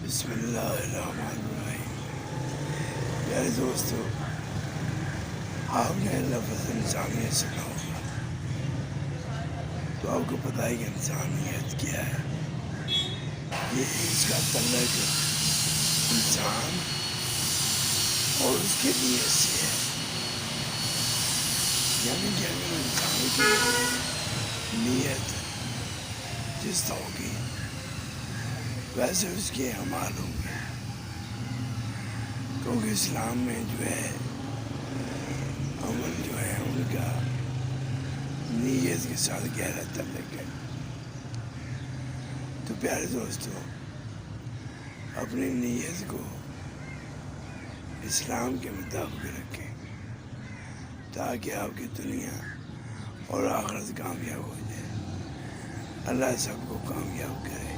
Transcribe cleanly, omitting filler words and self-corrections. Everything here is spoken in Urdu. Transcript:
بسم اللہ الرحمن الرحیم۔ پیارے دوستو، آپ نے لفظ انسانیت سنا ہوگا، تو آپ کو پتہ ہے کہ انسانیت کیا ہے۔ یہ اس کا تعلق انسان اور اس کے نیت سے ہے، یعنی کہ اگر انسان کی نیت جس طرح ہوگی ویسے اس کے اعمال ہوں گے، کیونکہ اسلام میں جو ہے عمل جو ہے ان کا نیت کے ساتھ گہرا تعلق ہے۔ تو پیارے دوستو، اپنی نیت کو اسلام کے مطابق رکھیں تاکہ آپ کی دنیا اور آخرت کامیاب ہو جائے۔ اللہ سب کو کامیاب کرے۔